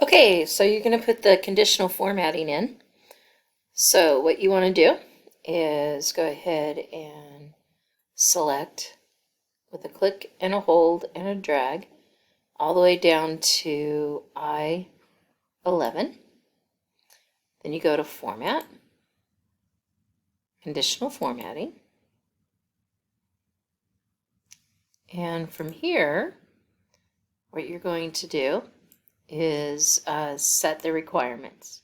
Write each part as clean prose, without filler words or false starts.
Okay, so you're going to put the conditional formatting in. So what you want to do is go ahead and select with a click and a hold and a drag all the way down to I-11. Then you go to Format, Conditional Formatting. And from here, what you're going to do is set the requirements.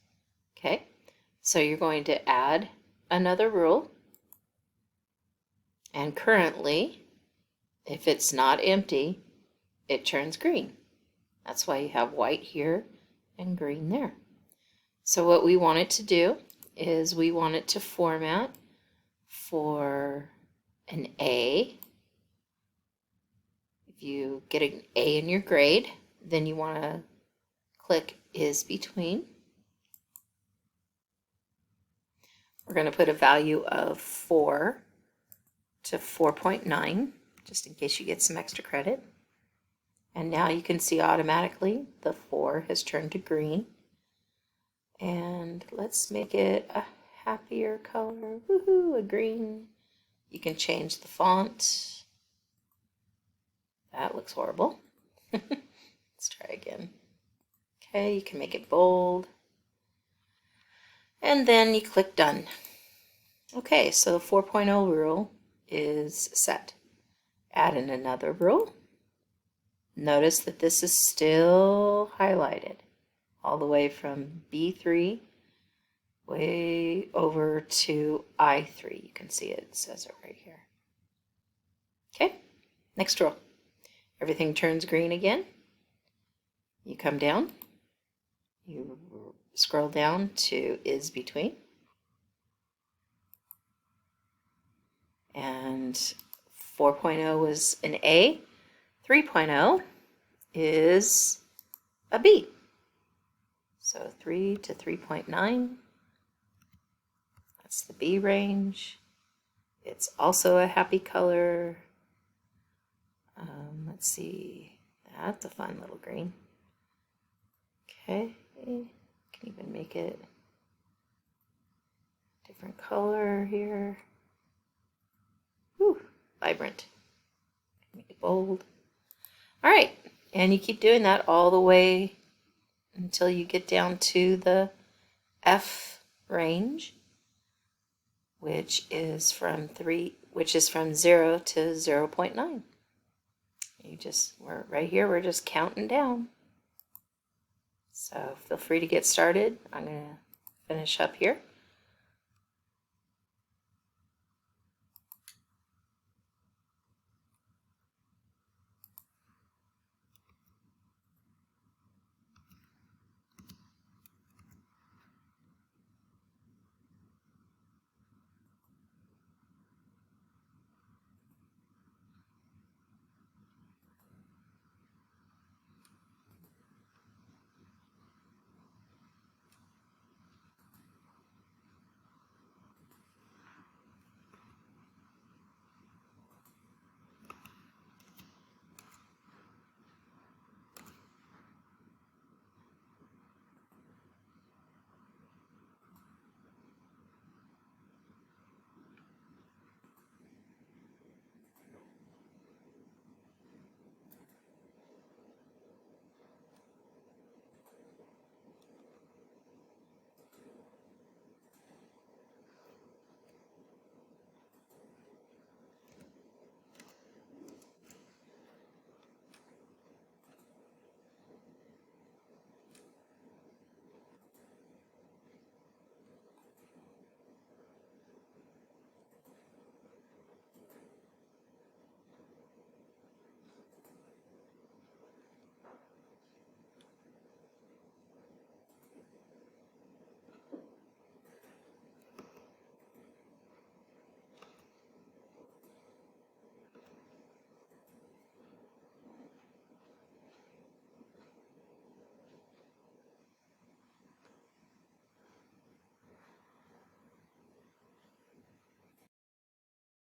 Okay, so you're going to add another rule, and currently, if it's not empty, it turns green. That's why you have white here and green there. So what we want it to do is we want it to format for an A. If you get an A in your grade, then you want to click is between. We're going to put a value of 4 to 4.9, just in case you get some extra credit. And now you can see automatically the 4 has turned to green. And let's make it a happier color. Woohoo, a green. You can change the font. That looks horrible. Let's try again. Okay, you can make it bold. And then you click done. Okay, so the 4.0 rule is set. Add in another rule. Notice that this is still highlighted all the way from B3 way over to I3. You can see it, it says it right here. Okay, next rule. Everything turns green again. You come down, you scroll down to is between, and 4.0 was an A, 3.0 is a B. So 3 to 3.9, that's the B range. It's also a happy color. Let's see, that's a fun little green. Okay, can even make it a different color here. Whew, vibrant. Make it bold. All right, and you keep doing that all the way until you get down to the F range, which is from 0 to 0.9. We're right here, we're just counting down. So feel free to get started. I'm going to finish up here.